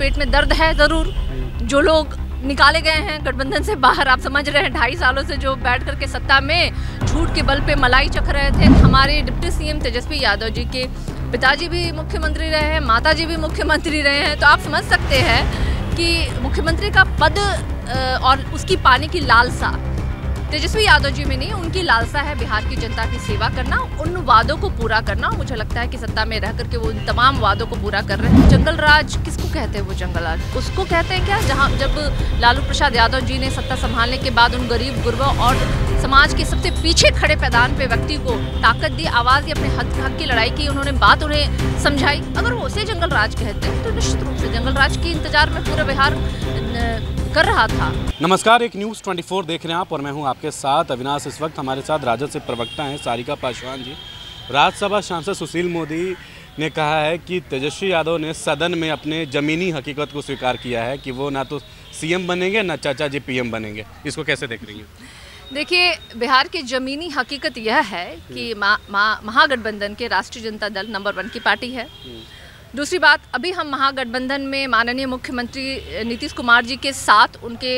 पेट में दर्द है ज़रूर। जो लोग निकाले गए हैं गठबंधन से बाहर, आप समझ रहे हैं 2.5 सालों से जो बैठ करके सत्ता में झूठ के बल पे मलाई चख रहे थे। हमारे डिप्टी सीएम तेजस्वी यादव जी के पिताजी भी मुख्यमंत्री रहे हैं, माताजी भी मुख्यमंत्री रहे हैं, तो आप समझ सकते हैं कि मुख्यमंत्री का पद और उसकी पाने की लालसा तेजस्वी यादव जी में नहीं, उनकी लालसा है बिहार की जनता की सेवा करना, उन वादों को पूरा करना। मुझे लगता है कि सत्ता में रह करके वो उन तमाम वादों को पूरा कर रहे हैं। जंगल राज किसको कहते हैं? वो जंगल राज उसको कहते हैं क्या, जहां जब लालू प्रसाद यादव जी ने सत्ता संभालने के बाद उन गरीब गुरबा और समाज के सबसे पीछे खड़े पैदान पे व्यक्ति को ताकत दी, आवाज़ दी, अपने हक की लड़ाई की, उन्होंने बात उन्हें समझाई। अगर वो उसे जंगल राज कहते हैं तो निश्चित रूप से जंगल राज के इंतजार में पूरा बिहार कर रहा था। नमस्कार, एक न्यूज़ 24 देख रहे हैं आप और मैं हूं आपके साथ अविनाश। इस वक्त हमारे साथ राजद से प्रवक्ता हैं सारिका पासवान जी। राज्यसभा सांसद सुशील मोदी ने कहा है कि तेजस्वी यादव ने सदन में अपने ज़मीनी हकीकत को स्वीकार किया है कि वो ना तो सीएम बनेंगे ना चाचा जी पीएम बनेंगे। इसको कैसे देख रही हैं? देखिए, बिहार की ज़मीनी हकीकत यह है कि महागठबंधन के राष्ट्रीय जनता दल नंबर 1 की पार्टी है। दूसरी बात, अभी हम महागठबंधन में माननीय मुख्यमंत्री नीतीश कुमार जी के साथ, उनके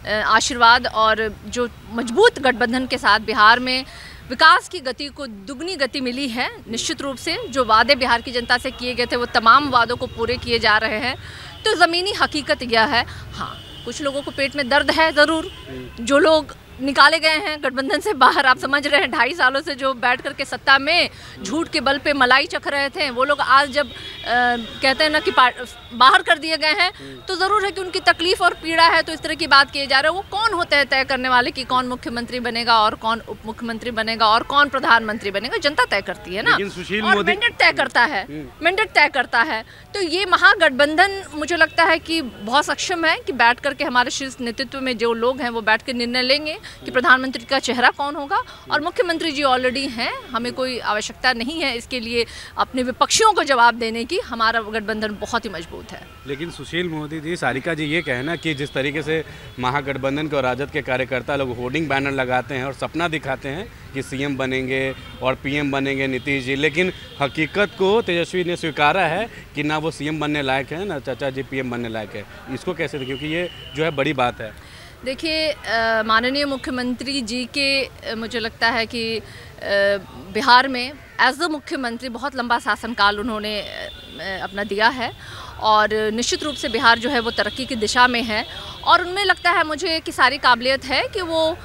आशीर्वाद और जो मजबूत गठबंधन के साथ बिहार में विकास की गति को दुगनी गति मिली है। निश्चित रूप से जो वादे बिहार की जनता से किए गए थे वो तमाम वादों को पूरे किए जा रहे हैं। तो ज़मीनी हकीकत यह है, हाँ कुछ लोगों को पेट में दर्द है ज़रूर। जो लोग निकाले गए हैं गठबंधन से बाहर, आप समझ रहे हैं 2.5 सालों से जो बैठ करके सत्ता में झूठ के बल पे मलाई चख रहे थे, वो लोग आज जब कहते हैं ना कि बाहर कर दिए गए हैं, तो ज़रूर है कि उनकी तकलीफ और पीड़ा है। तो इस तरह की बात किए जा रहे हैं। वो कौन होते हैं तय करने वाले कि कौन मुख्यमंत्री बनेगा और कौन उप मुख्यमंत्री बनेगा और कौन प्रधानमंत्री बनेगा? जनता तय करती है ना, और मैंडेट तय करता है, मैंडेट तय करता है। तो ये महागठबंधन मुझे लगता है कि बहुत सक्षम है कि बैठ करके हमारे शीर्ष नेतृत्व में जो लोग हैं वो बैठ कर निर्णय लेंगे कि प्रधानमंत्री का चेहरा कौन होगा। और मुख्यमंत्री जी ऑलरेडी हैं, हमें कोई आवश्यकता नहीं है इसके लिए अपने विपक्षियों को जवाब देने की। हमारा गठबंधन बहुत ही मजबूत है। लेकिन सुशील मोदी जी, सारिका जी ये कहना कि जिस तरीके से महागठबंधन के और राजद के कार्यकर्ता लोग होर्डिंग बैनर लगाते हैं और सपना दिखाते हैं कि सीएम बनेंगे और पीएम बनेंगे नीतीश जी, लेकिन हकीकत को तेजस्वी ने स्वीकारा है कि ना वो सीएम बनने लायक है ना चाचा जी पीएम बनने लायक है। इसको कैसे देखें, क्योंकि ये जो है बड़ी बात है। देखिए, माननीय मुख्यमंत्री जी के मुझे लगता है कि बिहार में एज अ मुख्यमंत्री बहुत लंबा शासनकाल उन्होंने अपना दिया है और निश्चित रूप से बिहार जो है वो तरक्की की दिशा में है। और उनमें लगता है मुझे कि सारी काबिलियत है कि वो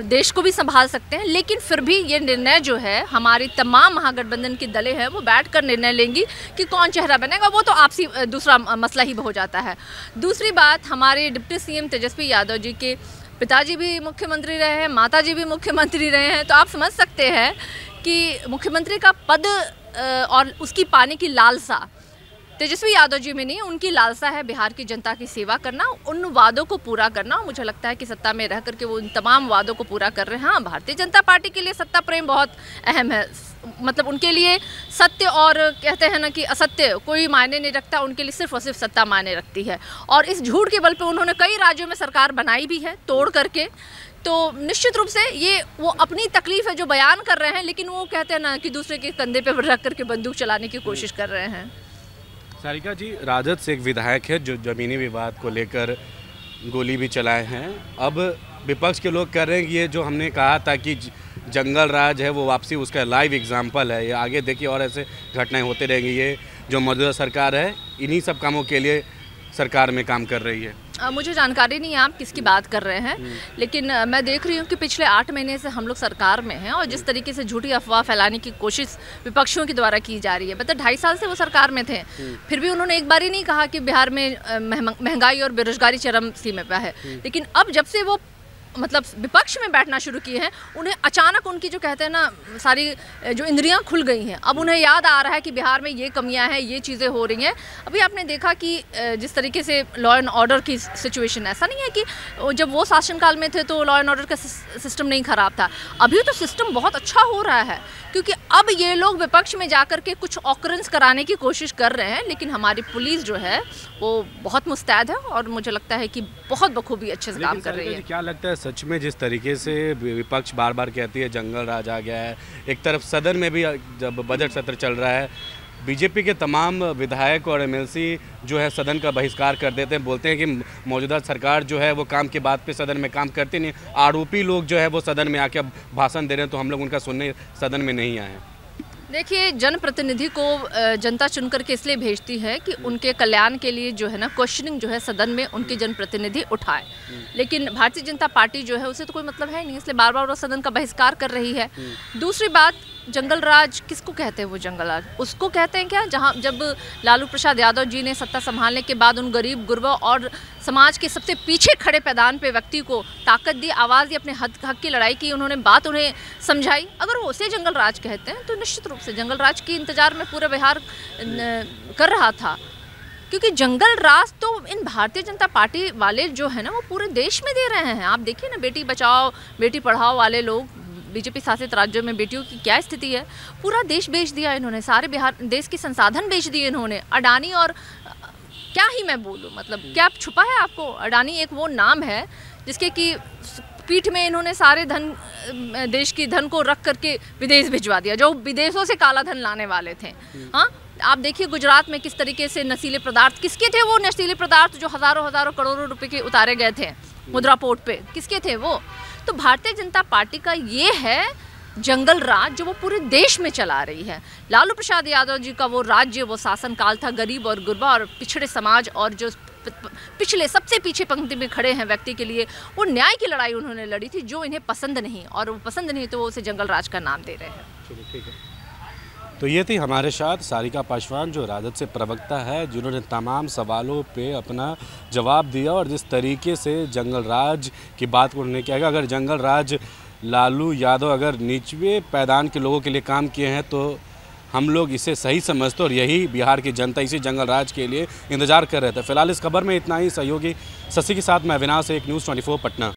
देश को भी संभाल सकते हैं। लेकिन फिर भी ये निर्णय जो है हमारी तमाम महागठबंधन की दलें हैं वो बैठकर निर्णय लेंगी कि कौन चेहरा बनेगा। वो तो आपसी दूसरा मसला ही हो जाता है। दूसरी बात, हमारे डिप्टी सीएम तेजस्वी यादव जी के पिताजी भी मुख्यमंत्री रहे हैं, माताजी भी मुख्यमंत्री रहे हैं, तो आप समझ सकते हैं कि मुख्यमंत्री का पद और उसकी पाने की लालसा तेजस्वी यादव जी में नहीं, उनकी लालसा है बिहार की जनता की सेवा करना, उन वादों को पूरा करना। मुझे लगता है कि सत्ता में रह करके वो उन तमाम वादों को पूरा कर रहे हैं। हाँ, भारतीय जनता पार्टी के लिए सत्ता प्रेम बहुत अहम है। मतलब उनके लिए सत्य और कहते हैं ना कि असत्य कोई मायने नहीं रखता, उनके लिए सिर्फ और सिर्फ सत्ता मायने रखती है। और इस झूठ के बल पे उन्होंने कई राज्यों में सरकार बनाई भी है तोड़ करके। तो निश्चित रूप से ये वो अपनी तकलीफ है जो बयान कर रहे हैं, लेकिन वो कहते हैं ना कि दूसरे के कंधे पे रख करके बंदूक चलाने की कोशिश कर रहे हैं। सारिका जी, राजद से एक विधायक है जो जमीनी विवाद को लेकर गोली भी चलाए हैं। अब विपक्ष के लोग कह रहे हैं कि ये जो हमने कहा था कि जंगल राज है वो वापसी उसका लाइव एग्जाम्पल है। ये आगे देखिए और ऐसे घटनाएं होते रहेंगी। ये जो मौजूदा सरकार है इन्हीं सब कामों के लिए सरकार में काम कर रही है। मुझे जानकारी नहीं है आप किसकी बात कर रहे हैं, लेकिन मैं देख रही हूँ कि पिछले 8 महीने से हम लोग सरकार में हैं और जिस तरीके से झूठी अफवाह फैलाने की कोशिश विपक्षियों के द्वारा की जा रही है। मतलब 2.5 साल से वो सरकार में थे, फिर भी उन्होंने एक बार ही नहीं कहा कि बिहार में महंगाई और बेरोजगारी चरम सीमा पर है। लेकिन अब जब से वो मतलब विपक्ष में बैठना शुरू किए हैं, उन्हें अचानक उनकी जो कहते हैं ना सारी जो इंद्रियां खुल गई हैं। अब उन्हें याद आ रहा है कि बिहार में ये कमियां हैं, ये चीज़ें हो रही हैं। अभी आपने देखा कि जिस तरीके से लॉ एंड ऑर्डर की सिचुएशन, ऐसा नहीं है कि जब वो शासनकाल में थे तो लॉ एंड ऑर्डर का सिस्टम नहीं ख़राब था। अभी तो सिस्टम बहुत अच्छा हो रहा है, क्योंकि अब ये लोग विपक्ष में जाकर के कुछ ऑकरेंस कराने की कोशिश कर रहे हैं। लेकिन हमारी पुलिस जो है वो बहुत मुस्तैद है और मुझे लगता है कि बहुत बखूबी अच्छे से काम कर रही है। क्या लगता है सच में जिस तरीके से विपक्ष बार बार कहती है जंगल राज आ गया है, एक तरफ सदन में भी जब बजट सत्र चल रहा है बीजेपी के तमाम विधायक और एमएलसी जो है सदन का बहिष्कार कर देते हैं, बोलते हैं कि मौजूदा सरकार जो है वो काम के बात पे सदन में काम करती नहीं। आरोपी लोग जो है वो सदन में आके भाषण दे रहे हैं, तो हम लोग उनका सुनने सदन में नहीं आए हैं। देखिए, जनप्रतिनिधि को जनता चुन करके इसलिए भेजती है कि उनके कल्याण के लिए जो है ना क्वेश्चनिंग जो है सदन में उनके जनप्रतिनिधि उठाए। लेकिन भारतीय जनता पार्टी जो है उसे तो कोई मतलब है नहीं, इसलिए बार बार वो सदन का बहिष्कार कर रही है। दूसरी बात, जंगल राज किसको कहते हैं? वो जंगल राज उसको कहते हैं क्या जहाँ जब लालू प्रसाद यादव जी ने सत्ता संभालने के बाद उन गरीब गुरबा और समाज के सबसे पीछे खड़े पैदान पे व्यक्ति को ताकत दी, आवाज़ दी, अपने हक की लड़ाई की, उन्होंने बात उन्हें समझाई। अगर वो उसे जंगल राज कहते हैं तो निश्चित रूप से जंगल राज के इंतजार में पूरा बिहार कर रहा था, क्योंकि जंगल राज तो इन भारतीय जनता पार्टी वाले जो है ना वो पूरे देश में दे रहे हैं। आप देखिए ना, बेटी बचाओ बेटी पढ़ाओ वाले लोग, बीजेपी शासित राज्यों में बेटियों की क्या स्थिति है। पूरा देश बेच दिया इन्होंने, सारे बिहार देश के संसाधन बेच दिए इन्होंने। अडानी और क्या ही मैं बोलूँ, मतलब क्या छुपा है आपको? अडानी एक वो नाम है जिसके कि पीठ में इन्होंने सारे धन, देश की धन को रख करके विदेश भिजवा दिया, जो विदेशों से काला धन लाने वाले थे। हाँ, आप देखिए गुजरात में किस तरीके से नशीले पदार्थ, किसके थे वो नशीले पदार्थ जो हज़ारों करोड़ों रुपए के उतारे गए थे मुद्रा पोर्ट पे, किसके थे वो? तो भारतीय जनता पार्टी का ये है जंगल राज जो वो पूरे देश में चला रही है। लालू प्रसाद यादव जी का वो राज्य, वो शासनकाल था गरीब और गुरबा और पिछड़े समाज और जो पिछले सबसे पीछे पंक्ति में खड़े हैं व्यक्ति के लिए, वो न्याय की लड़ाई उन्होंने लड़ी थी, जो इन्हें पसंद नहीं, और वो पसंद नहीं तो वो उसे जंगल राज का नाम दे रहे हैं। चलिए ठीक है। तो ये थी हमारे साथ सारिका पासवान, जो राजद से प्रवक्ता है, जिन्होंने तमाम सवालों पे अपना जवाब दिया और जिस तरीके से जंगल राज की बात को उन्होंने किया। अगर जंगल राज लालू यादव अगर निचले पैदान के लोगों के लिए काम किए हैं तो हम लोग इसे सही समझते, और यही बिहार की जनता इसी जंगल राज के लिए इंतजार कर रहे थे। फिलहाल इस खबर में इतना ही। सहयोगी शशि के साथ मैं अविनाश, एक न्यूज़ 24 पटना।